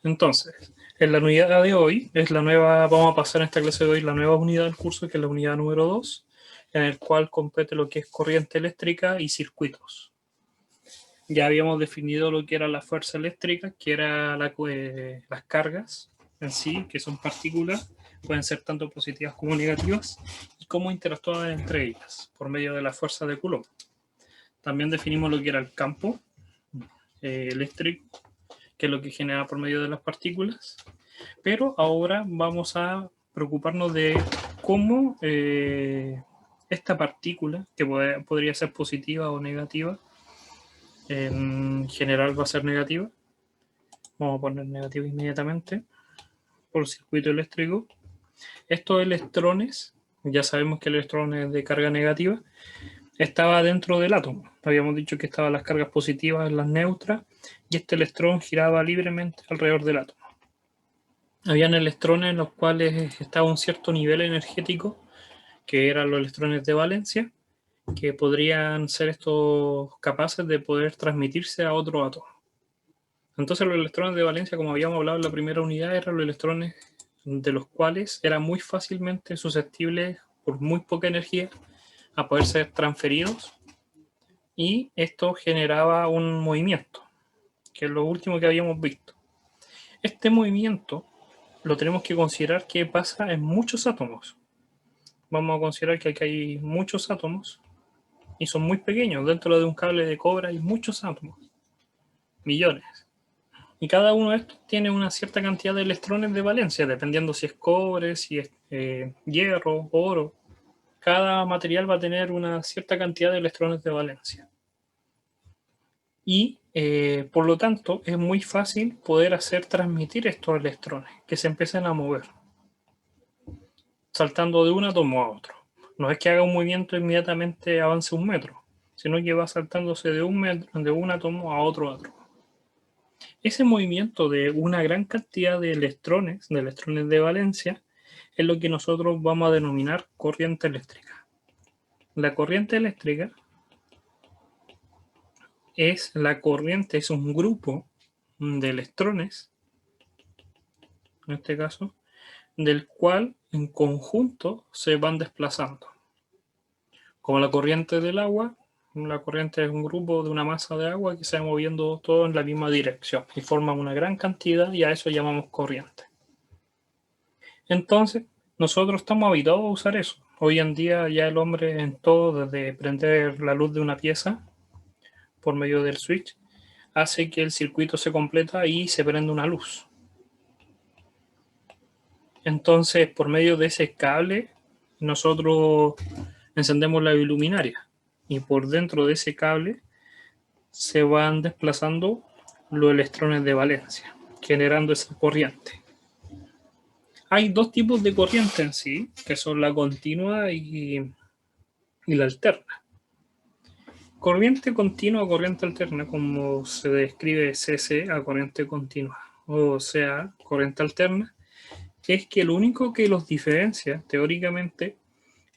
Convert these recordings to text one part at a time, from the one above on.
Entonces, en la unidad de hoy, vamos a pasar en esta clase de hoy la nueva unidad del curso, que es la unidad número 2, en el cual compete lo que es corriente eléctrica y circuitos. Ya habíamos definido lo que era la fuerza eléctrica, que era las cargas en sí, que son partículas, pueden ser tanto positivas como negativas, y cómo interactúan entre ellas por medio de la fuerza de Coulomb. También definimos lo que era el campo eléctrico, que es lo que genera por medio de las partículas. Pero ahora vamos a preocuparnos de cómo esta partícula, que podría ser positiva o negativa, en general va a ser negativa. Vamos a poner negativa inmediatamente por circuito eléctrico. Estos electrones, ya sabemos que el electrón es de carga negativa, estaba dentro del átomo. Habíamos dicho que estaban las cargas positivas en las neutras y este electrón giraba libremente alrededor del átomo. Habían electrones en los cuales estaba un cierto nivel energético, que eran los electrones de valencia, que podrían ser estos capaces de poder transmitirse a otro átomo. Entonces los electrones de valencia, como habíamos hablado en la primera unidad, eran los electrones de los cuales era muy fácilmente susceptibles, por muy poca energía, a poder ser transferidos, y esto generaba un movimiento, que es lo último que habíamos visto. Este movimiento lo tenemos que considerar que pasa en muchos átomos. Vamos a considerar que aquí hay muchos átomos y son muy pequeños. Dentro de un cable de cobre hay muchos átomos, millones. Y cada uno de estos tiene una cierta cantidad de electrones de valencia, dependiendo si es cobre, si es hierro, oro. Cada material va a tener una cierta cantidad de electrones de valencia. Y por lo tanto es muy fácil poder hacer transmitir estos electrones, que se empiecen a mover, saltando de un átomo a otro. No es que haga un movimiento e inmediatamente avance 1 metro, sino que va saltándose de un átomo a otro átomo. Ese movimiento de una gran cantidad de electrones de valencia, es lo que nosotros vamos a denominar corriente eléctrica. La corriente eléctrica es un grupo de electrones, en este caso, del cual en conjunto se van desplazando. Como la corriente del agua, la corriente es un grupo de una masa de agua que se va moviendo todo en la misma dirección y forma una gran cantidad, y a eso llamamos corriente. Entonces, nosotros estamos habituados a usar eso. Hoy en día ya el hombre en todo, desde prender la luz de una pieza por medio del switch, hace que el circuito se completa y se prende una luz. Entonces, por medio de ese cable, nosotros encendemos la luminaria y por dentro de ese cable se van desplazando los electrones de valencia, generando esa corriente. Hay dos tipos de corriente en sí, que son la continua y la alterna. Corriente continua o corriente alterna, como se describe CC a corriente continua, o sea, corriente alterna, es que lo único que los diferencia teóricamente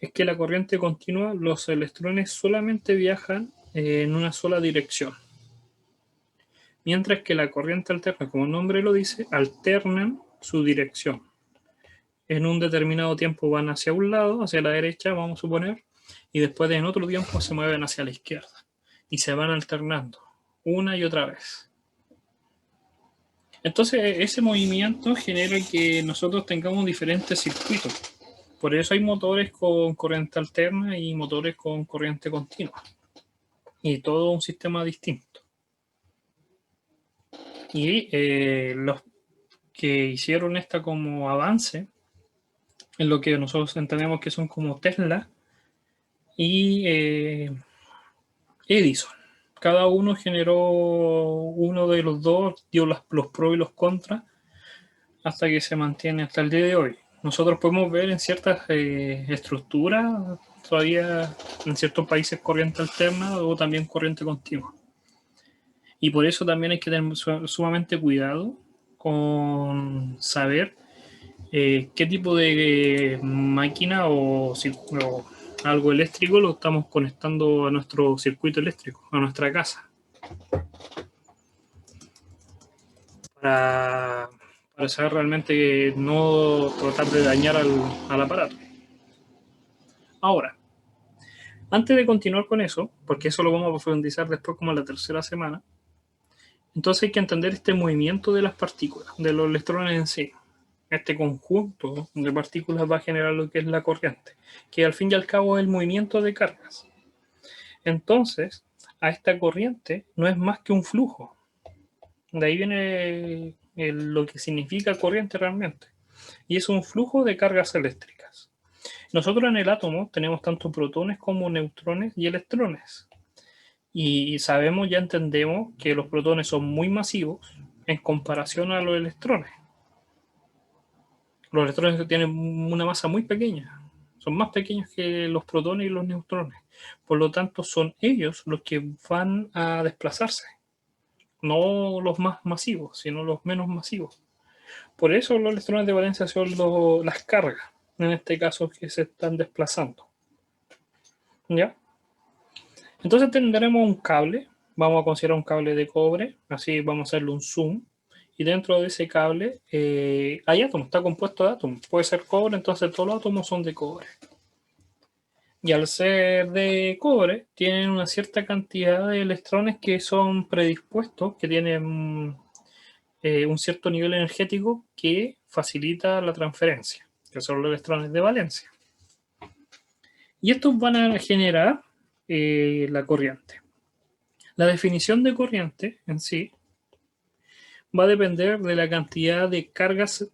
es que la corriente continua, los electrones solamente viajan en una sola dirección, mientras que la corriente alterna, como el nombre lo dice, alternan su dirección. En un determinado tiempo van hacia un lado, hacia la derecha, vamos a suponer, y después en otro tiempo se mueven hacia la izquierda, y se van alternando una y otra vez. Entonces ese movimiento genera que nosotros tengamos diferentes circuitos. Por eso hay motores con corriente alterna y motores con corriente continua, y todo un sistema distinto. Y los que hicieron esta como avance, en lo que nosotros entendemos que son como Tesla y Edison. Cada uno generó uno de los dos, dio los pros y los contras, hasta que se mantiene hasta el día de hoy. Nosotros podemos ver en ciertas estructuras, todavía en ciertos países, corriente alterna o también corriente continua. Y por eso también hay que tener sumamente cuidado con saber qué tipo de máquina o algo eléctrico lo estamos conectando a nuestro circuito eléctrico, a nuestra casa. Para para saber realmente no tratar de dañar al aparato. Ahora, antes de continuar con eso, porque eso lo vamos a profundizar después como en la tercera semana, entonces hay que entender este movimiento de las partículas, de los electrones en sí. Este conjunto de partículas va a generar lo que es la corriente, que al fin y al cabo es el movimiento de cargas. Entonces, a esta corriente no es más que un flujo. De ahí viene lo que significa corriente realmente. Y es un flujo de cargas eléctricas. Nosotros en el átomo tenemos tanto protones como neutrones y electrones. Y sabemos, ya entendemos que los protones son muy masivos en comparación a los electrones. Los electrones tienen una masa muy pequeña, son más pequeños que los protones y los neutrones. Por lo tanto, son ellos los que van a desplazarse, no los más masivos, sino los menos masivos. Por eso los electrones de valencia son las cargas, en este caso, que se están desplazando. ¿Ya? Entonces tendremos un cable, vamos a considerar un cable de cobre, así vamos a hacerle un zoom, y dentro de ese cable hay átomos, está compuesto de átomos, puede ser cobre, entonces todos los átomos son de cobre. Y al ser de cobre, tienen una cierta cantidad de electrones que son predispuestos, que tienen un cierto nivel energético que facilita la transferencia, que son los electrones de valencia. Y estos van a generar la corriente. La definición de corriente en sí va a depender de la cantidad de cargas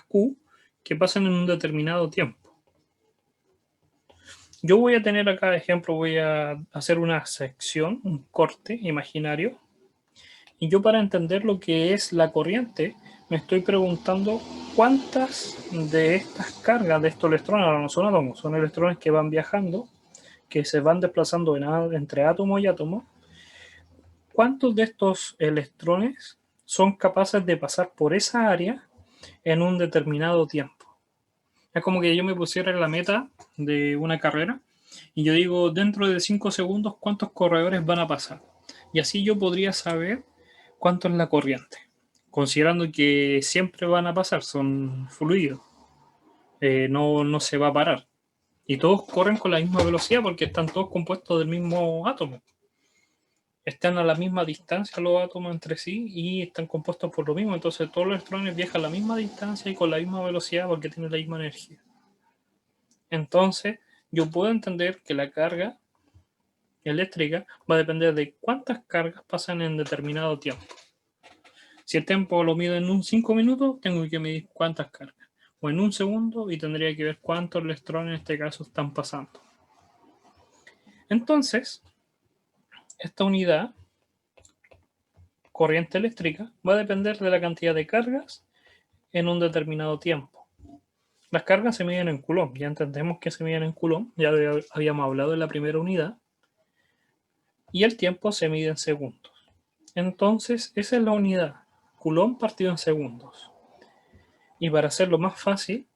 Q que pasan en un determinado tiempo. Yo voy a tener acá, ejemplo, voy a hacer una sección, un corte imaginario, y yo, para entender lo que es la corriente, me estoy preguntando cuántas de estas cargas de estos electrones, ahora no son átomos, son electrones que van viajando, que se van desplazando entre átomo y átomo, cuántos de estos electrones son capaces de pasar por esa área en un determinado tiempo. Es como que yo me pusiera en la meta de una carrera y yo digo, dentro de 5 segundos, ¿cuántos corredores van a pasar? Y así yo podría saber cuánto es la corriente, considerando que siempre van a pasar, son fluidos, no se va a parar. Y todos corren con la misma velocidad porque están todos compuestos del mismo átomo. Están a la misma distancia los átomos entre sí y están compuestos por lo mismo. Entonces todos los electrones viajan a la misma distancia y con la misma velocidad porque tienen la misma energía. Entonces yo puedo entender que la carga eléctrica va a depender de cuántas cargas pasan en determinado tiempo. Si el tiempo lo mido en un 5 minutos, tengo que medir cuántas cargas. O en un segundo y tendría que ver cuántos electrones en este caso están pasando. Entonces, esta unidad, corriente eléctrica, va a depender de la cantidad de cargas en un determinado tiempo. Las cargas se miden en Coulomb, ya entendemos que se miden en Coulomb, ya habíamos hablado de la primera unidad, y el tiempo se mide en segundos. Entonces, esa es la unidad, Coulomb partido en segundos. Y para hacerlo más fácil,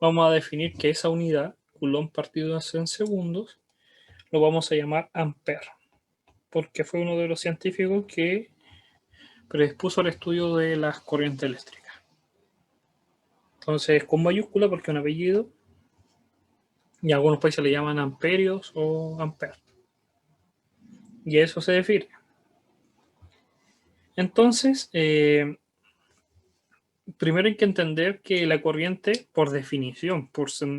vamos a definir que esa unidad, Coulomb partido en segundos, lo vamos a llamar ampere, porque fue uno de los científicos que predispuso el estudio de las corrientes eléctricas. Entonces, con mayúscula porque es un apellido, y algunos países le llaman amperios o ampere. Y eso se define. Entonces, primero hay que entender que la corriente, por definición,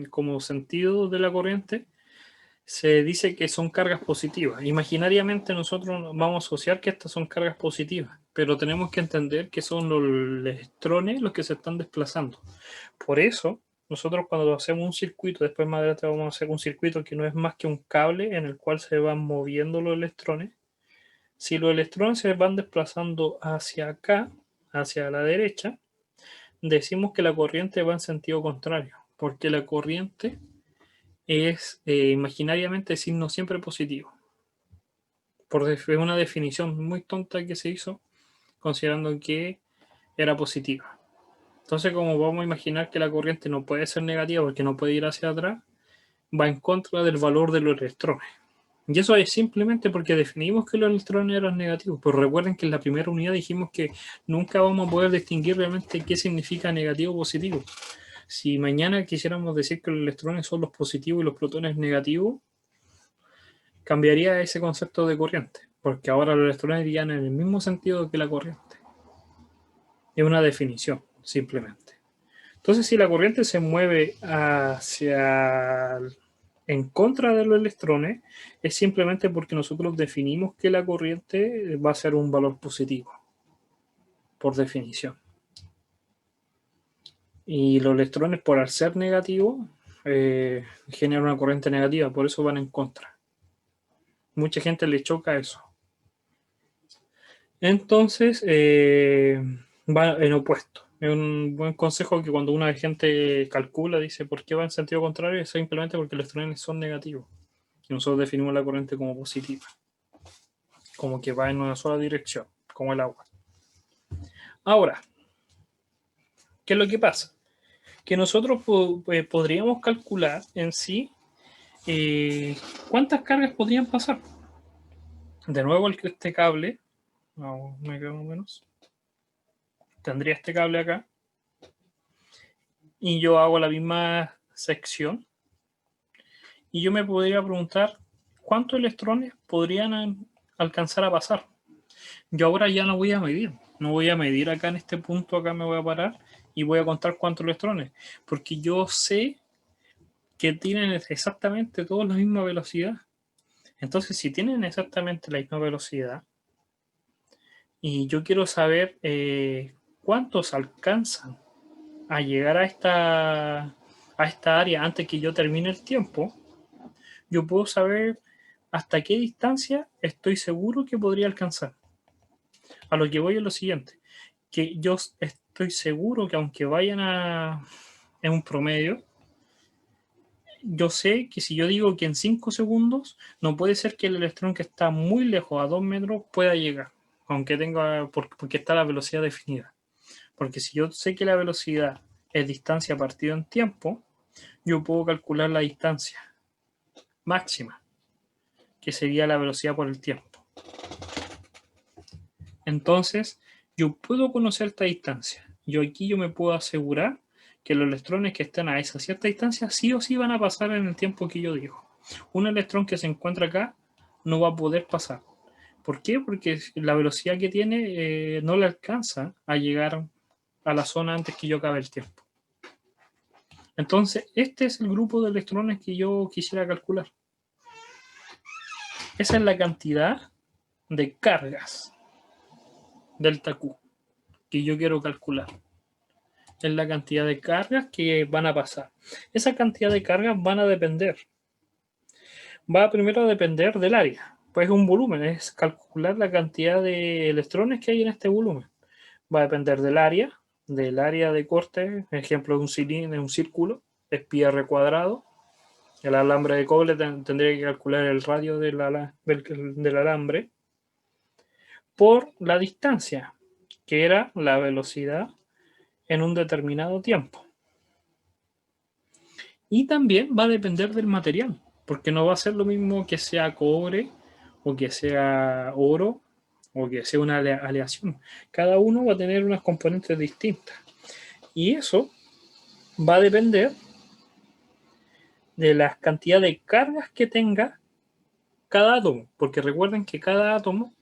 como sentido de la corriente, se dice que son cargas positivas. Imaginariamente nosotros vamos a asociar que estas son cargas positivas, pero tenemos que entender que son los electrones los que se están desplazando. Por eso, nosotros cuando hacemos un circuito, después más adelante vamos a hacer un circuito que no es más que un cable en el cual se van moviendo los electrones. Si los electrones se van desplazando hacia acá, hacia la derecha, decimos que la corriente va en sentido contrario, porque la corriente es imaginariamente signo siempre positivo. Es una definición muy tonta que se hizo considerando que era positiva. Entonces, como vamos a imaginar que la corriente no puede ser negativa porque no puede ir hacia atrás, va en contra del valor de los electrones. Y eso es simplemente porque definimos que los electrones eran negativos. Pero recuerden que en la primera unidad dijimos que nunca vamos a poder distinguir realmente qué significa negativo o positivo. Si mañana quisiéramos decir que los electrones son los positivos y los protones negativos, cambiaría ese concepto de corriente, porque ahora los electrones irían en el mismo sentido que la corriente. Es una definición, simplemente. Entonces, si la corriente se mueve en contra de los electrones, es simplemente porque nosotros definimos que la corriente va a ser un valor positivo, por definición. Y los electrones, por al ser negativos, generan una corriente negativa, por eso van en contra. Mucha gente le choca eso. Entonces, va en opuesto. Es un buen consejo que cuando una gente calcula, dice por qué va en sentido contrario, es simplemente porque los electrones son negativos. Y nosotros definimos la corriente como positiva. Como que va en una sola dirección, como el agua. Ahora, ¿qué es lo que pasa? Que nosotros podríamos calcular en sí cuántas cargas podrían pasar. De nuevo, este cable, no, me quedo menos, tendría este cable acá, y yo hago la misma sección, y yo me podría preguntar cuántos electrones podrían alcanzar a pasar. Yo ahora ya no voy a medir, no voy a medir acá en este punto, acá me voy a parar y voy a contar cuántos electrones, porque yo sé que tienen exactamente todos la misma velocidad. Entonces, si tienen exactamente la misma velocidad y yo quiero saber cuántos alcanzan a llegar a esta área antes que yo termine el tiempo, yo puedo saber hasta qué distancia estoy seguro que podría alcanzar. A lo que voy es lo siguiente, que yo estoy seguro que aunque vayan en un promedio, yo sé que si yo digo que en 5 segundos, no puede ser que el electrón que está muy lejos, a 2 metros, pueda llegar, aunque tenga, porque está la velocidad definida. Porque si yo sé que la velocidad es distancia partido en tiempo, yo puedo calcular la distancia máxima, que sería la velocidad por el tiempo. Entonces, yo puedo conocer esta distancia. Yo me puedo asegurar que los electrones que estén a esa cierta distancia sí o sí van a pasar en el tiempo que yo digo. Un electrón que se encuentra acá no va a poder pasar. ¿Por qué? Porque la velocidad que tiene no le alcanza a llegar a la zona antes que yo acabe el tiempo. Entonces, este es el grupo de electrones que yo quisiera calcular. Esa es la cantidad de cargas delta Q que yo quiero calcular. Es la cantidad de cargas que van a pasar. Esa cantidad de cargas van a depender. Va primero a depender del área. Pues un volumen, es calcular la cantidad de electrones que hay en este volumen. Va a depender del área de corte, ejemplo de un cilindro, de un círculo, es pi r cuadrado. El alambre de cobre tendría que calcular el radio del alambre por la distancia, que era la velocidad en un determinado tiempo. Y también va a depender del material, porque no va a ser lo mismo que sea cobre o que sea oro o que sea una aleación. Cada uno va a tener unas componentes distintas. Y eso va a depender de la cantidad de cargas que tenga cada átomo, porque recuerden que cada átomo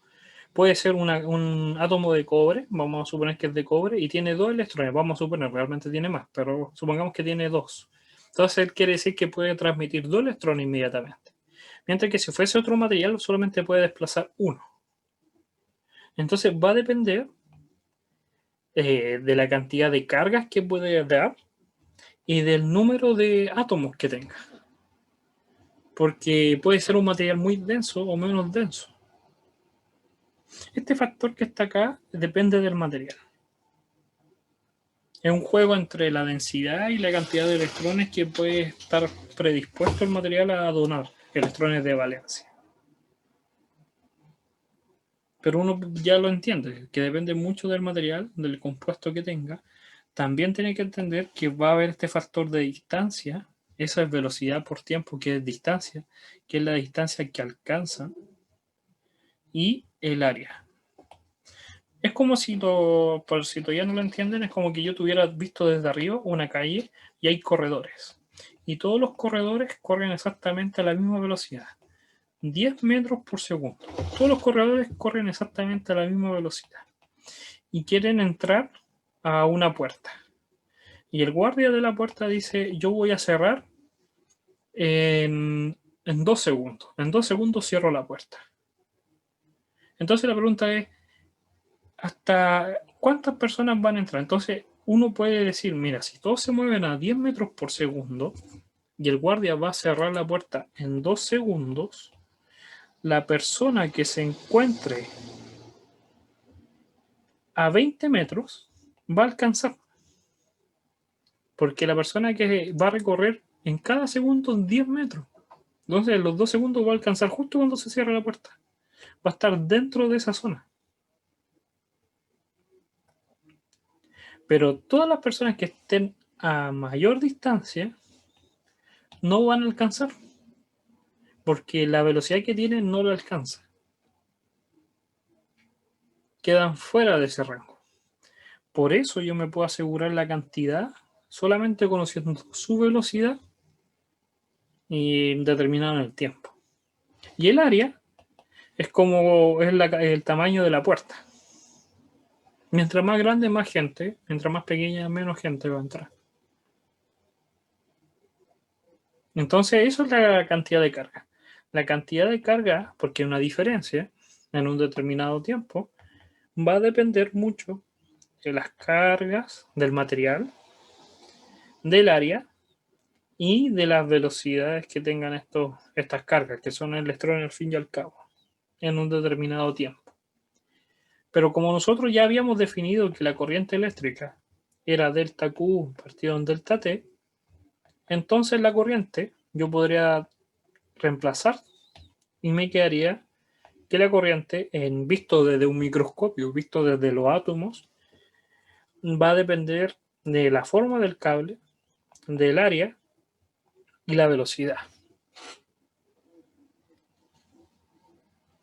puede ser un átomo de cobre, vamos a suponer que es de cobre, y tiene 2 electrones, vamos a suponer, realmente tiene más, pero supongamos que tiene 2. Entonces, él quiere decir que puede transmitir 2 electrones inmediatamente. Mientras que si fuese otro material, solamente puede desplazar 1. Entonces, va a depender de la cantidad de cargas que puede dar y del número de átomos que tenga. Porque puede ser un material muy denso o menos denso. Este factor que está acá depende del material. Es un juego entre la densidad y la cantidad de electrones que puede estar predispuesto el material a donar, electrones de valencia. Pero uno ya lo entiende, que depende mucho del material, del compuesto que tenga. También tiene que entender que va a haber este factor de distancia Esa es velocidad por tiempo, que es distancia, que es la distancia que alcanza, y el área. Es como si, por si todavía no lo entienden, es como que yo tuviera visto desde arriba una calle y hay corredores. Y todos los corredores corren exactamente a la misma velocidad, 10 metros por segundo. Todos los corredores corren exactamente a la misma velocidad. Y quieren entrar a una puerta. Y el guardia de la puerta dice, yo voy a cerrar en 2 segundos. En 2 segundos cierro la puerta. Entonces la pregunta es, ¿hasta cuántas personas van a entrar? Entonces uno puede decir, mira, si todos se mueven a 10 metros por segundo y el guardia va a cerrar la puerta en 2 segundos, la persona que se encuentre a 20 metros va a alcanzar. Porque la persona que va a recorrer en cada segundo 10 metros. Entonces, en los 2 segundos va a alcanzar justo cuando se cierra la puerta. Va a estar dentro de esa zona. Pero todas las personas que estén a mayor distancia no van a alcanzar. Porque la velocidad que tienen no lo alcanza. Quedan fuera de ese rango. Por eso yo me puedo asegurar la cantidad solamente conociendo su velocidad y determinado en el tiempo. Y el área es como es el tamaño de la puerta. Mientras más grande, más gente. Mientras más pequeña, menos gente va a entrar. Entonces, eso es la cantidad de carga. La cantidad de carga, porque hay una diferencia en un determinado tiempo, va a depender mucho de las cargas, del material, del área y de las velocidades que tengan estas cargas, que son electrones al fin y al cabo, en un determinado tiempo. Pero como nosotros ya habíamos definido que la corriente eléctrica era delta Q partido en delta T, entonces la corriente yo podría reemplazar y me quedaría que la corriente, visto desde un microscopio, visto desde los átomos, va a depender de la forma del cable, del área y la velocidad.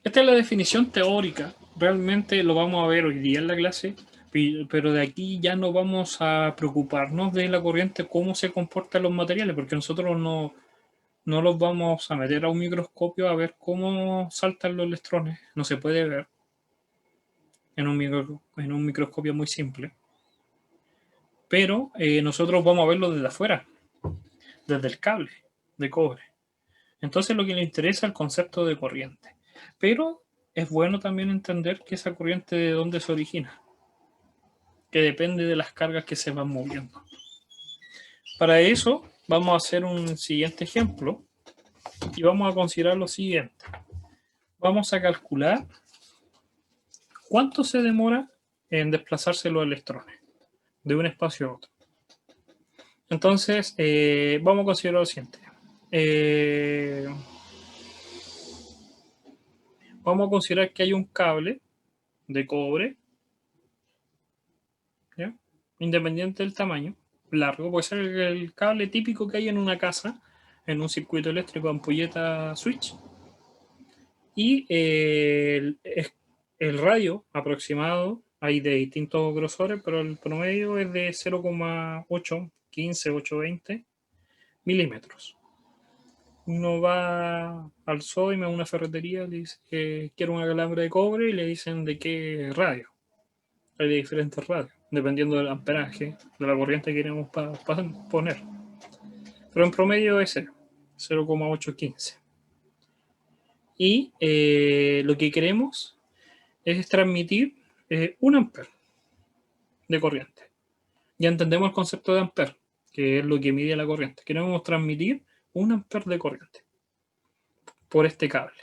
Esta es la definición teórica. Realmente lo vamos a ver hoy día en la clase, pero de aquí ya no vamos a preocuparnos de la corriente, cómo se comportan los materiales, porque nosotros no los vamos a meter a un microscopio a ver cómo saltan los electrones. No se puede ver en un microscopio muy simple. Pero nosotros vamos a verlo desde afuera, desde el cable de cobre. Entonces lo que le interesa es el concepto de corriente. Pero es bueno también entender que esa corriente de dónde se origina, que depende de las cargas que se van moviendo. Para eso vamos a hacer un siguiente ejemplo y vamos a considerar lo siguiente. Vamos a calcular cuánto se demora en desplazarse los electrones de un espacio a otro. Entonces, vamos a considerar lo siguiente. Vamos a considerar que hay un cable de cobre, ¿ya? Independiente del tamaño, largo, puede ser el cable típico que hay en una casa, en un circuito eléctrico, ampolleta switch, y el radio aproximado, hay de distintos grosores, pero el promedio es de 0,815, 820 milímetros. Uno va al SOIM a una ferretería, le dice que quiere un alambre de cobre y le dicen de qué radio. Hay de diferentes radios, dependiendo del amperaje, de la corriente que queremos poner. Pero en promedio es 0,815. Y lo que queremos es transmitir 1 amper de corriente. Ya entendemos el concepto de amper, que es lo que mide la corriente. Queremos transmitir 1 amper de corriente por este cable.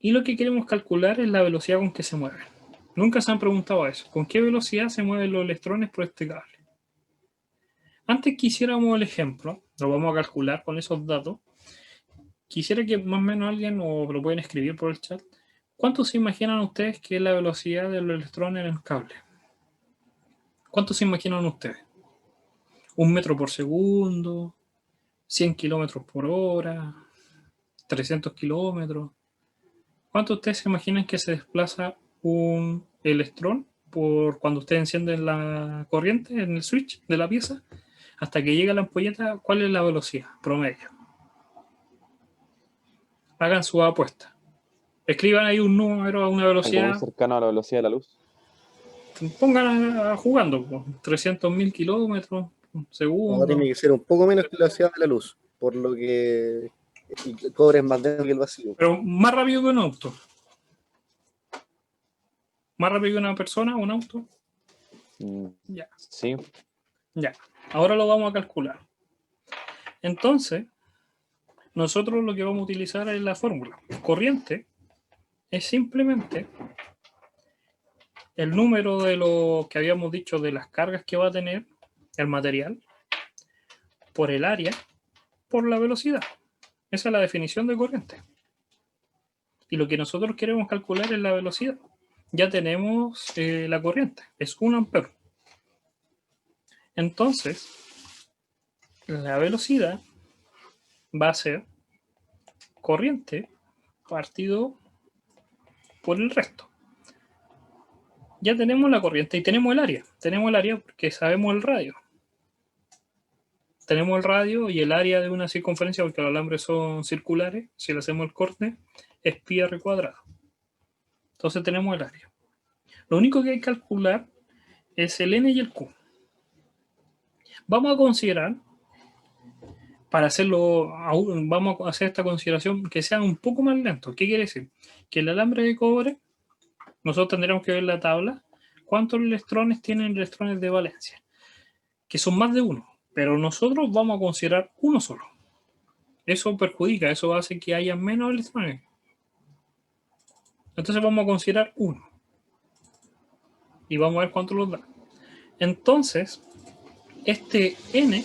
Y lo que queremos calcular es la velocidad con que se mueven. Nunca se han preguntado eso. ¿Con qué velocidad se mueven los electrones por este cable? Antes que hiciéramos el ejemplo, lo vamos a calcular con esos datos. Quisiera que más o menos alguien, o lo pueden escribir por el chat, ¿cuánto se imaginan ustedes que es la velocidad de los electrones en el cable? ¿Cuánto se imaginan ustedes? ¿1 metro por segundo? 100 kilómetros por hora, 300 kilómetros. ¿Cuánto ustedes se imaginan que se desplaza un electrón por cuando ustedes encienden la corriente en el switch de la pieza hasta que llega la ampolleta? ¿Cuál es la velocidad promedio? Hagan su apuesta. Escriban ahí un número a una Algo muy velocidad. cercano a la velocidad de la luz. Pongan jugando, 300.000 kilómetros, un No, tiene segundo. que ser un poco menos que la velocidad de la luz, por lo que el cobre es más denso que el vacío. Pero más rápido que un auto. Más rápido que una persona, un auto. Ya. Sí. Ya. Ahora lo vamos a calcular. Entonces, nosotros lo que vamos a utilizar es la fórmula. Corriente es simplemente el número de lo que habíamos dicho de las cargas que va a tener el material por el área por la velocidad. Esa es la definición de corriente. Y lo que nosotros queremos calcular es la velocidad. Ya tenemos la corriente, es 1 ampere. Entonces, la velocidad va a ser corriente partido por el resto. Ya tenemos la corriente y tenemos el área. Tenemos el área porque sabemos el radio. Tenemos el radio y el área de una circunferencia, porque los alambres son circulares. Si le hacemos el corte, es pi r cuadrado. Entonces tenemos el área. Lo único que hay que calcular es el n y el q. Vamos a considerar, para hacerlo, vamos a hacer esta consideración que sea un poco más lento. ¿Qué quiere decir? Que el alambre de cobre, nosotros tendremos que ver la tabla, cuántos electrones tienen electrones de valencia, que son más de uno, pero nosotros vamos a considerar uno solo. Eso perjudica, eso hace que haya menos electrones. Entonces vamos a considerar uno. Y vamos a ver cuánto nos da. Entonces, este n,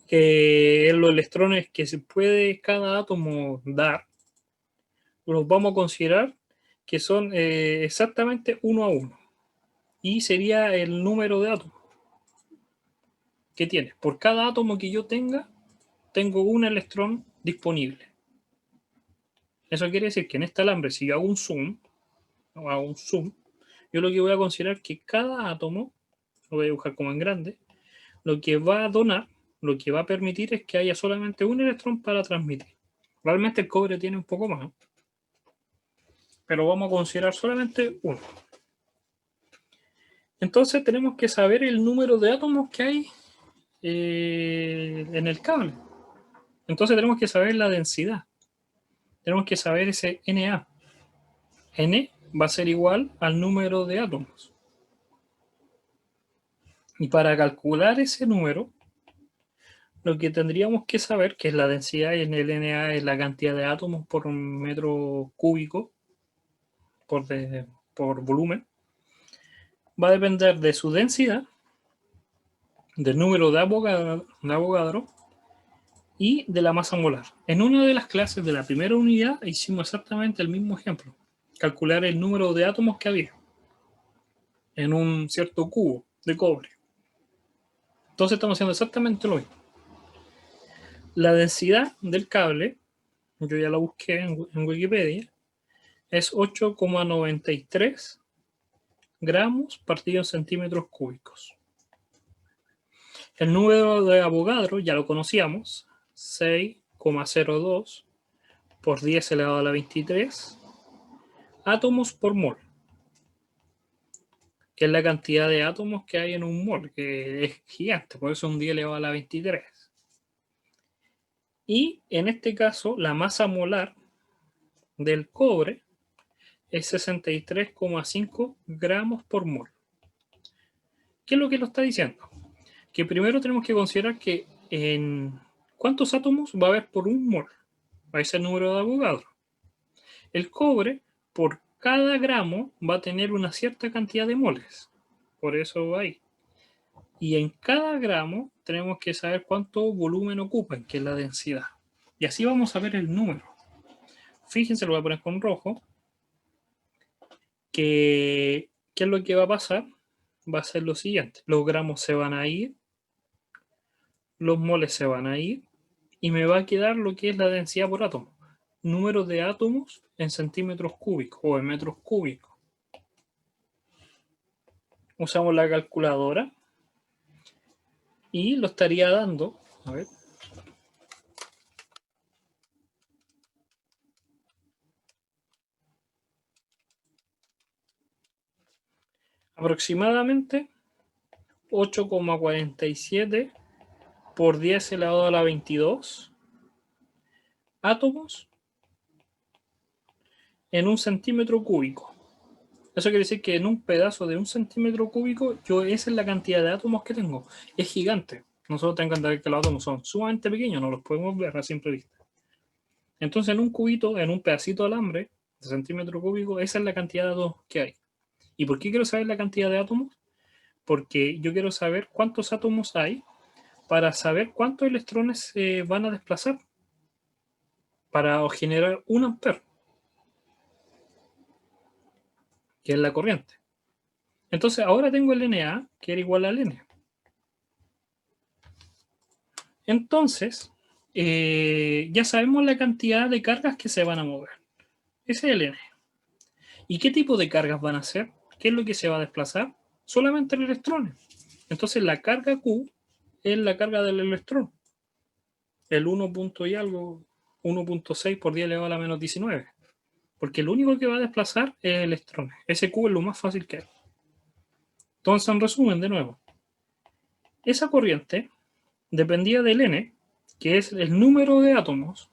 que es los electrones que se puede cada átomo dar, los vamos a considerar que son exactamente 1 a 1. Y sería el número de átomos que tiene. Por cada átomo que yo tenga, tengo un electrón disponible. Eso quiere decir que en este alambre, si yo hago un zoom, yo lo que voy a considerar que cada átomo, lo voy a dibujar como en grande, lo que va a donar, lo que va a permitir es que haya solamente un electrón para transmitir. Realmente el cobre tiene un poco más, pero vamos a considerar solamente uno. Entonces tenemos que saber el número de átomos que hay en el cable. Entonces tenemos que saber la densidad. Tenemos que saber ese Na. N va a ser igual al número de átomos. Y para calcular ese número, lo que tendríamos que saber, que es la densidad, y en el Na es la cantidad de átomos por un metro cúbico, por volumen, va a depender de su densidad, del número de Avogadro y de la masa molar. En una de las clases de la primera unidad hicimos exactamente el mismo ejemplo. Calcular el número de átomos que había en un cierto cubo de cobre. Entonces estamos haciendo exactamente lo mismo. La densidad del cable, yo ya la busqué en Wikipedia, es 8,93 gramos partido en centímetros cúbicos. El número de Avogadro ya lo conocíamos, 6,02 por 10 elevado a la 23 átomos por mol, que es la cantidad de átomos que hay en un mol, que es gigante, por eso un 10 elevado a la 23. Y en este caso, la masa molar del cobre es 63,5 gramos por mol. ¿Qué es lo que lo está diciendo? Que primero tenemos que considerar que en cuántos átomos va a haber por un mol. Va a ser el número de Avogadro. El cobre, por cada gramo, va a tener una cierta cantidad de moles. Por eso va ahí. Y en cada gramo tenemos que saber cuánto volumen ocupan, que es la densidad. Y así vamos a ver el número. Fíjense, lo voy a poner con rojo. ¿Qué es lo que va a pasar? Va a ser lo siguiente. Los gramos se van a ir. los moles se van a ir y me va a quedar lo que es la densidad por átomo. Número de átomos en centímetros cúbicos o en metros cúbicos. Usamos la calculadora y lo estaría dando, a ver, aproximadamente 8,47 por 10 elevado a la 22 átomos en un centímetro cúbico. Eso quiere decir que en un pedazo de un centímetro cúbico, esa es la cantidad de átomos que tengo. Es gigante. Nosotros tenemos que entender que los átomos son sumamente pequeños, no los podemos ver a simple vista. Entonces, en un cubito, en un pedacito de alambre de centímetro cúbico, esa es la cantidad de átomos que hay. ¿Y por qué quiero saber la cantidad de átomos? Porque yo quiero saber cuántos átomos hay para saber cuántos electrones se van a desplazar para generar un amper, que es la corriente. Entonces, ahora tengo el Na, que era igual al N. Entonces, ya sabemos la cantidad de cargas que se van a mover. Ese es el N. ¿Y qué tipo de cargas van a ser? ¿Qué es lo que se va a desplazar? Solamente el electrón. Entonces, la carga Q es la carga del electrón. El 1 punto y algo, 1,6 por 10 elevado a la menos 19. Porque lo único que va a desplazar es electrones. Ese Q es lo más fácil que hay. Entonces, en resumen, de nuevo, esa corriente dependía del N, que es el número de átomos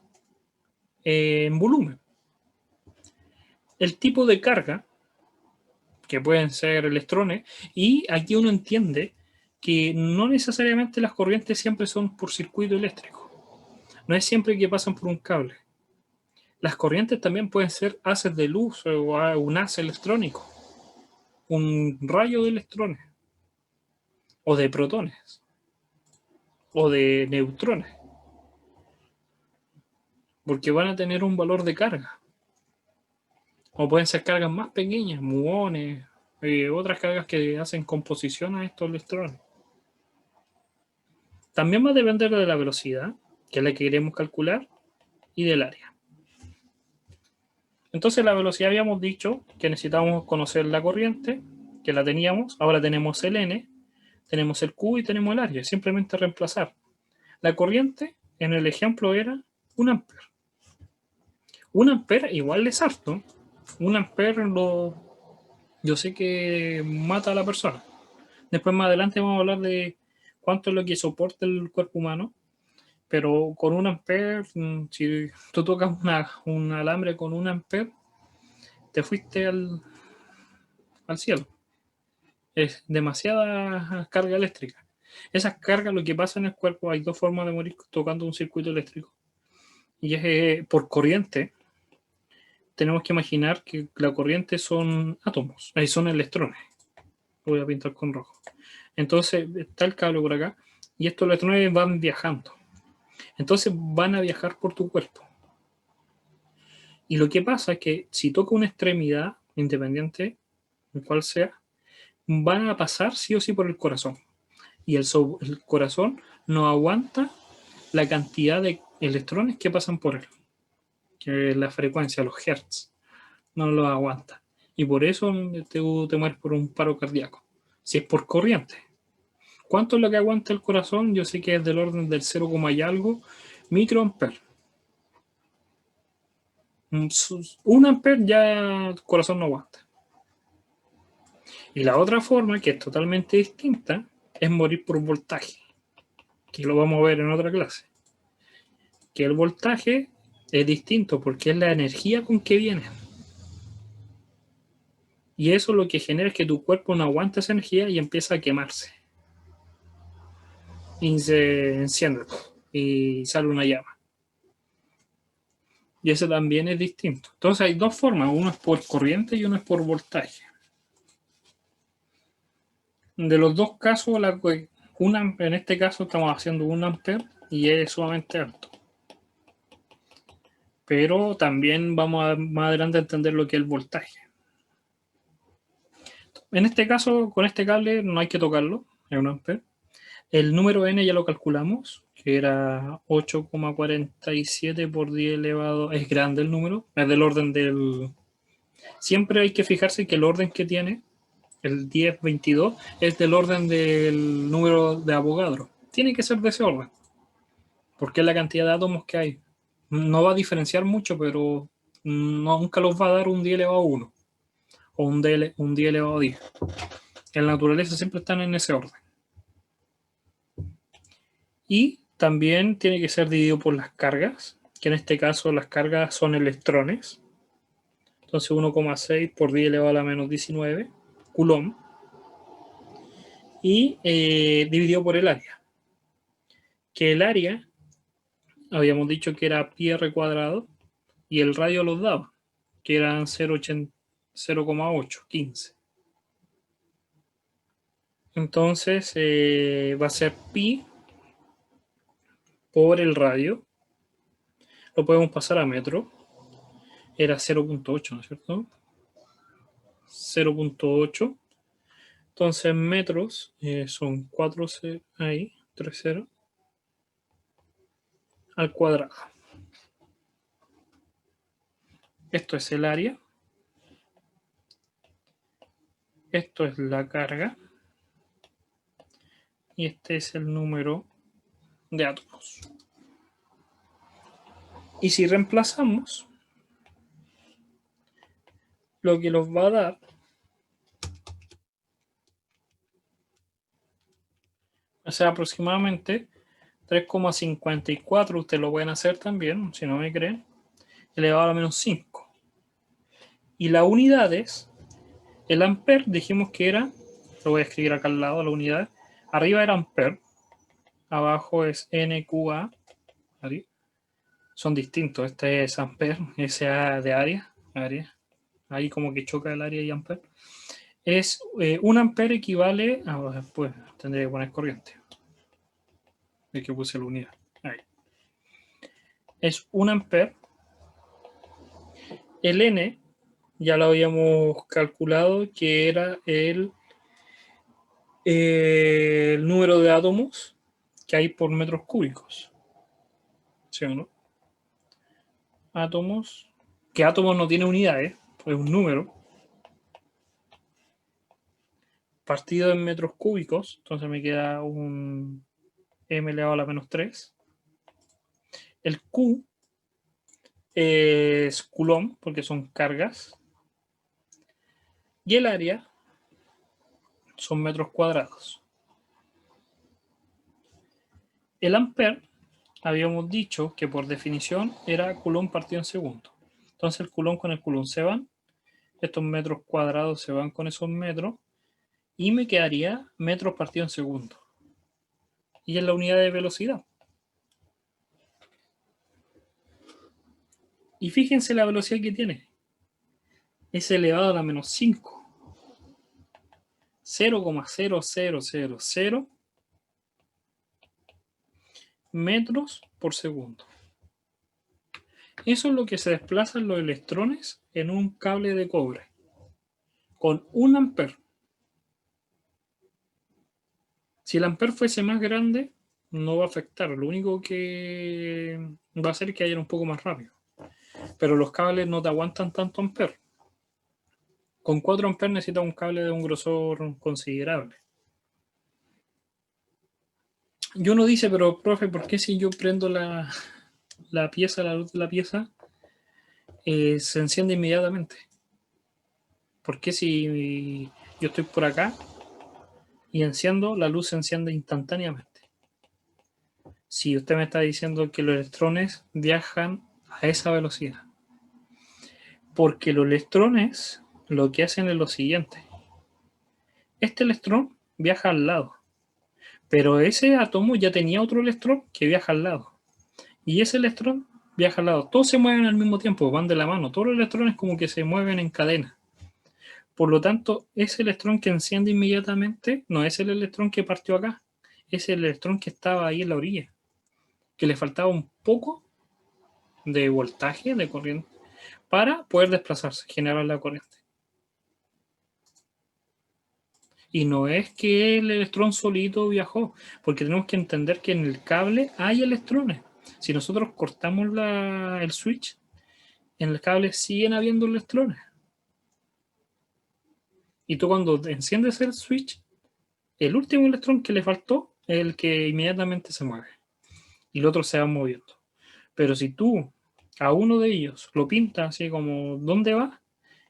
en volumen. El tipo de carga, que pueden ser electrones, y aquí uno entiende que no necesariamente las corrientes siempre son por circuito eléctrico. No es siempre que pasan por un cable. Las corrientes también pueden ser haces de luz o un haz electrónico, un rayo de electrones, o de protones, o de neutrones, porque van a tener un valor de carga. O pueden ser cargas más pequeñas, muones, otras cargas que hacen composición a estos electrones. También va a depender de la velocidad, que es la que queremos calcular, y del área. Entonces, la velocidad habíamos dicho que necesitamos conocer la corriente, que la teníamos, ahora tenemos el N, tenemos el Q y tenemos el área. Simplemente reemplazar. La corriente, en el ejemplo, era 1 amper. 1 amper igual es harto. 1 amper yo sé que mata a la persona. Después más adelante vamos a hablar de cuánto es lo que soporta el cuerpo humano, pero con 1 amper, si tú tocas un alambre con 1 amper, te fuiste al cielo. Es demasiada carga eléctrica. Esas cargas, lo que pasa en el cuerpo, hay dos formas de morir tocando un circuito eléctrico. Y es por corriente. Tenemos que imaginar que la corriente son átomos, ahí son electrones. Lo voy a pintar con rojo. Entonces está el cable por acá y estos electrones van viajando. Entonces van a viajar por tu cuerpo. Y lo que pasa es que si toca una extremidad, independiente de cuál sea, van a pasar sí o sí por el corazón. Y el corazón no aguanta la cantidad de electrones que pasan por él, que es la frecuencia, los hertz. No lo aguanta. Y por eso te mueres por un paro cardíaco. Si es por corriente. ¿Cuánto es lo que aguanta el corazón? Yo sé que es del orden del 0, y algo microamper. 1 amper ya el corazón no aguanta. Y la otra forma, que es totalmente distinta, es morir por voltaje, que lo vamos a ver en otra clase. Que el voltaje es distinto porque es la energía con que viene. Y eso lo que genera es que tu cuerpo no aguanta esa energía y empieza a quemarse. Y se enciende y sale una llama. Y eso también es distinto. Entonces hay dos formas, uno es por corriente y uno es por voltaje. De los dos casos, en este caso estamos haciendo 1 amper y es sumamente alto. Pero también vamos a más adelante a entender lo que es el voltaje. En este caso, con este cable no hay que tocarlo, es 1 amper. El número n ya lo calculamos, que era 8,47 por 10 elevado. Es grande el número, es del orden del... Siempre hay que fijarse que el orden que tiene, el 1022, es del orden del número de Avogadro. Tiene que ser de ese orden, porque es la cantidad de átomos que hay. No va a diferenciar mucho, pero nunca los va a dar un 10 elevado a 1 o un 10 elevado a 10. En la naturaleza siempre están en ese orden. Y también tiene que ser dividido por las cargas, que en este caso las cargas son electrones. Entonces 1,6 por 10 elevado a la menos 19 coulomb. Y dividido por el área. Que el área, habíamos dicho que era pi r cuadrado, y el radio los daba, que eran 0,815. Entonces va a ser pi por el radio. Lo podemos pasar a metro. Era 0,8, ¿no es cierto? 0,8. Entonces metros son 4 ahí, 3 0 al cuadrado. Esto es el área. Esto es la carga. Y este es el número de átomos. Y si reemplazamos, lo que nos va a dar va a ser aproximadamente 3,54. Ustedes lo pueden hacer también, si no me creen, elevado a la menos 5. Y las unidades, el ampere, dijimos que era, lo voy a escribir acá al lado, la unidad. Arriba era ampere, abajo es NQA. Son distintos. Este es ampere, SA de área. Ahí como que choca el área y ampere. Es un ampere equivale a, pues tendría que poner corriente. Es que puse la unidad. Ahí. Es un ampere. El N ya lo habíamos calculado que era el número de átomos que hay por metros cúbicos. ¿Sí o no? Átomos. Que átomos no tiene unidades, es un número. Partido en metros cúbicos, entonces me queda un m elevado a la menos 3. El Q es coulomb, porque son cargas. Y el área son metros cuadrados. El ampere, habíamos dicho que por definición era coulomb partido en segundo. Entonces el coulomb con el coulomb se van. Estos metros cuadrados se van con esos metros. Y me quedaría metros partido en segundo. Y es la unidad de velocidad. Y fíjense la velocidad que tiene. Es elevado a la menos 5. 0,0000 metros por segundo. Eso es lo que se desplazan los electrones en un cable de cobre. Con 1 ampere. Si el ampere fuese más grande, no va a afectar. Lo único que va a hacer es que vayan un poco más rápido. Pero los cables no te aguantan tanto ampere. Con 4 amperes necesitas un cable de un grosor considerable. Y uno dice, pero profe, ¿por qué si yo prendo la pieza, la luz de la pieza, se enciende inmediatamente? ¿Por qué si yo estoy por acá y enciendo, la luz se enciende instantáneamente? Si usted me está diciendo que los electrones viajan a esa velocidad. Porque los electrones lo que hacen es lo siguiente. Este electrón viaja al lado, pero ese átomo ya tenía otro electrón que viaja al lado. Y ese electrón viaja al lado. Todos se mueven al mismo tiempo, van de la mano. Todos los electrones como que se mueven en cadena. Por lo tanto, ese electrón que enciende inmediatamente no es el electrón que partió acá. Es el electrón que estaba ahí en la orilla. Que le faltaba un poco de voltaje, de corriente, para poder desplazarse, generar la corriente. Y no es que el electrón solito viajó, porque tenemos que entender que en el cable hay electrones. Si nosotros cortamos el switch, en el cable siguen habiendo electrones. Y tú cuando enciendes el switch, el último electrón que le faltó es el que inmediatamente se mueve. Y el otro se va moviendo. Pero si tú a uno de ellos lo pintas así como ¿dónde va?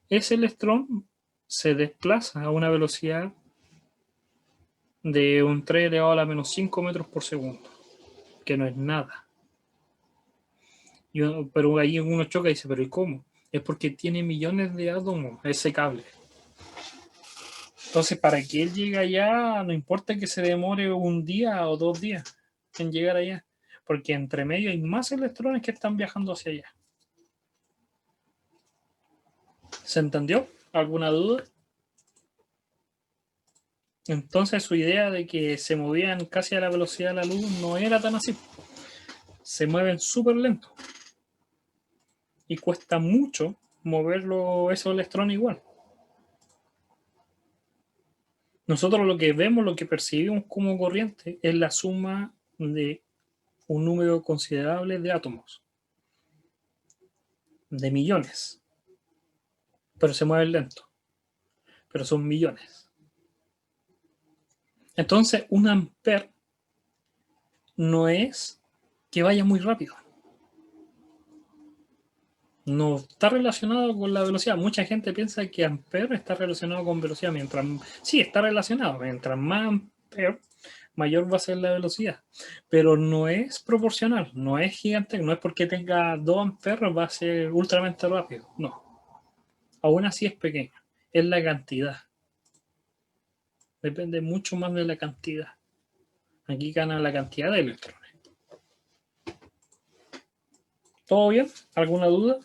Ese electrón se desplaza a una velocidad de un 3 elevado a la menos 5 metros por segundo, que no es nada. Pero ahí uno choca y dice, ¿pero y cómo? Es porque tiene millones de átomos ese cable. Entonces, para que él llegue allá, no importa que se demore un día o 2 días en llegar allá, porque entre medio hay más electrones que están viajando hacia allá. ¿Se entendió? ¿Alguna duda? Entonces su idea de que se movían casi a la velocidad de la luz no era tan así. Se mueven súper lento. Y cuesta mucho moverlo esos electrones igual. Nosotros lo que vemos, lo que percibimos como corriente es la suma de un número considerable de átomos, de millones, pero se mueven lento, pero son millones. Entonces, un amper no es que vaya muy rápido. No está relacionado con la velocidad. Mucha gente piensa que amper está relacionado con velocidad. Sí, está relacionado. Mientras más amper, mayor va a ser la velocidad. Pero no es proporcional, no es gigante. No es porque tenga 2 amperes va a ser ultramente rápido. No. Aún así es pequeño. Es la cantidad. Depende mucho más de la cantidad. Aquí gana la cantidad de electrones. ¿Todo bien? ¿Alguna duda?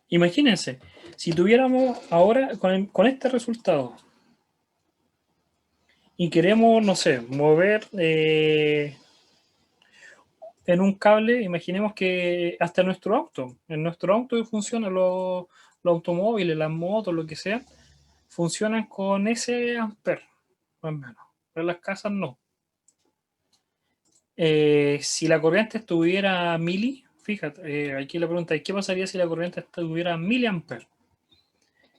Imagínense, si tuviéramos ahora con este resultado y queremos, no sé, mover en un cable, imaginemos que hasta nuestro auto, en nuestro auto funciona los automóviles, las motos, lo que sea, funcionan con ese amper, más o menos. Pero las casas no. Si la corriente estuviera mili, fíjate, aquí la pregunta es, ¿qué pasaría si la corriente estuviera miliamper?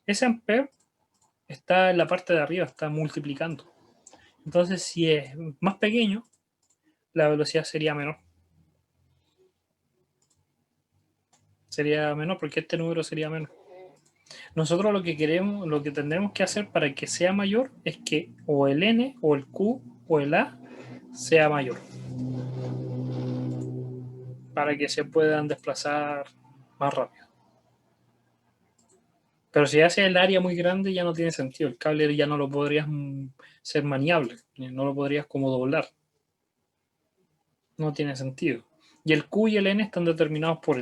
Ese amper está en la parte de arriba, está multiplicando. Entonces, si es más pequeño, la velocidad sería menor. Sería menor porque este número sería menor. Nosotros lo que queremos, lo que tendremos que hacer para que sea mayor es que o el N o el Q o el A sea mayor. Para que se puedan desplazar más rápido. Pero si hace el área muy grande ya no tiene sentido. El cable ya no lo podrías ser maniable. No lo podrías como doblar. No tiene sentido. Y el Q y el N están determinados por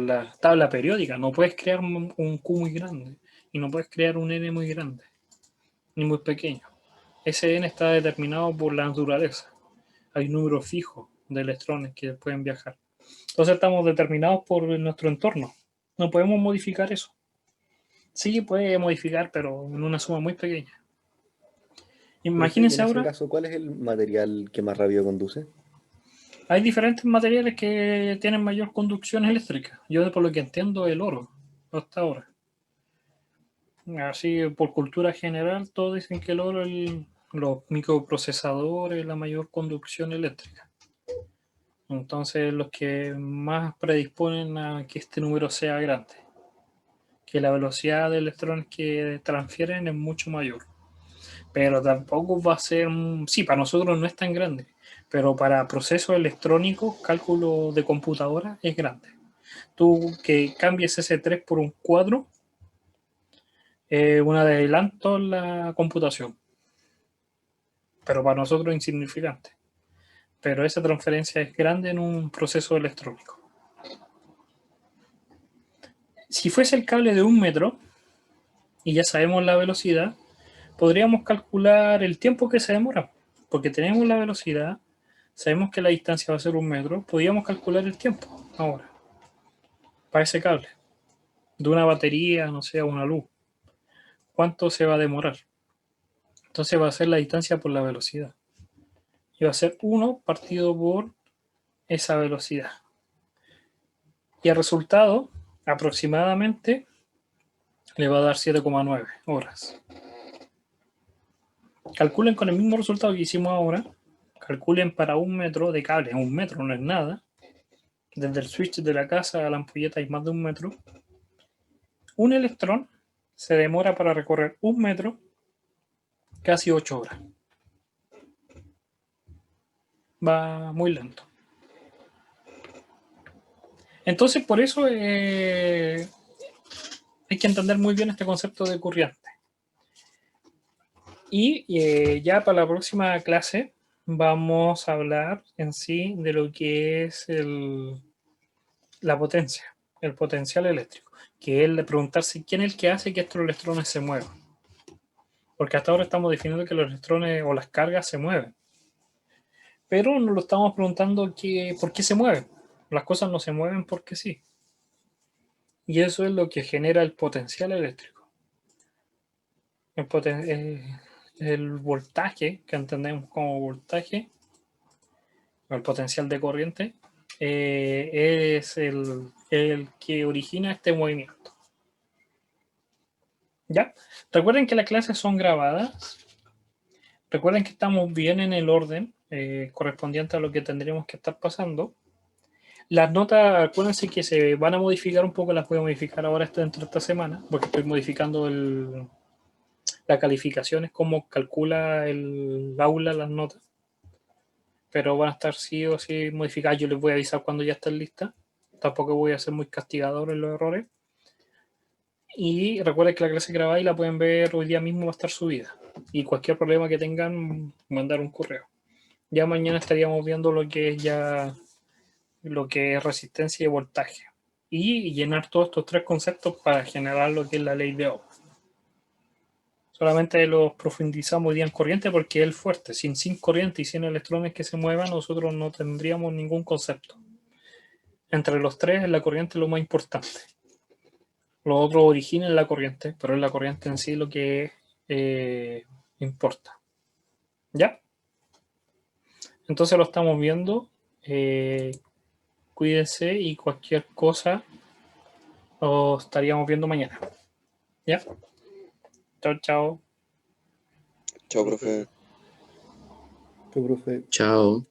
la tabla periódica. No puedes crear un Q muy grande y no puedes crear un N muy grande ni muy pequeño. Ese N está determinado por la naturaleza. Hay un número fijo de electrones que pueden viajar. Entonces estamos determinados por nuestro entorno. No podemos modificar eso. Sí, puede modificar, pero en una suma muy pequeña. Profe, y Imagínense en ese ahora, caso, ¿cuál es el material que más rápido conduce? hay diferentes materiales que tienen mayor conducción eléctrica. Yo, por lo que entiendo, el oro, hasta ahora. Así, por cultura general, todos dicen que el oro, los microprocesadores, la mayor conducción eléctrica. Entonces, los que más predisponen a que este número sea grande, que la velocidad de electrones que transfieren es mucho mayor. Pero tampoco va a ser, sí, para nosotros no es tan grande, pero para procesos electrónicos, cálculo de computadora es grande. Tú que cambies ese 3 por un 4, un adelanto en la computación, pero para nosotros es insignificante. Pero esa transferencia es grande en un proceso electrónico. Si fuese el cable de 1 metro, y ya sabemos la velocidad, podríamos calcular el tiempo que se demora, porque tenemos la velocidad, sabemos que la distancia va a ser 1 metro, podríamos calcular el tiempo ahora, para ese cable, de una batería, no sé, a una luz. cuánto se va a demorar. Entonces va a ser la distancia por la velocidad. Y va a ser 1 partido por esa velocidad. Y el resultado, aproximadamente, le va a dar 7,9 horas. Calculen con el mismo resultado que hicimos ahora. Calculen para 1 metro de cable. 1 metro no es nada. Desde el switch de la casa a la ampolleta hay más de 1 metro. Un electrón se demora para recorrer 1 metro casi 8 horas. Va muy lento. Entonces, por eso hay que entender muy bien este concepto de corriente. Y ya para la próxima clase vamos a hablar en sí de lo que es la potencia, el potencial eléctrico, que es el de preguntarse quién es el que hace que estos electrones se muevan. Porque hasta ahora estamos definiendo que los electrones o las cargas se mueven. Pero nos lo estamos preguntando por qué se mueven. Las cosas no se mueven porque sí. Y eso es lo que genera el potencial eléctrico. El voltaje, que entendemos como voltaje, o el potencial de corriente, es el que origina este movimiento. ¿Ya? Recuerden que las clases son grabadas. Recuerden que estamos bien en el orden correspondiente a lo que tendríamos que estar pasando. Las notas, acuérdense que se van a modificar un poco, las voy a modificar ahora dentro de esta semana, porque estoy modificando la calificación, es como calcula el aula las notas, pero van a estar sí o sí modificadas. Yo les voy a avisar cuando ya estén listas. Tampoco voy a ser muy castigador en los errores. Y recuerden que la clase grabada y la pueden ver hoy día mismo, va a estar subida. Y cualquier problema que tengan, mandar un correo. Ya mañana estaríamos viendo lo que es ya lo que es resistencia y voltaje. Y llenar todos estos 3 conceptos para generar lo que es la ley de Ohm. Solamente los profundizamos hoy día en corriente porque es el fuerte. Sin corriente y sin electrones que se muevan, nosotros no tendríamos ningún concepto. Entre los 3, la corriente es lo más importante. Los otros originan la corriente, pero es la corriente en sí lo que importa. ¿Ya? Entonces lo estamos viendo. Cuídense y cualquier cosa lo estaríamos viendo mañana. ¿Ya? Chao, chao. Chao, profe. Chao, profe. Chao.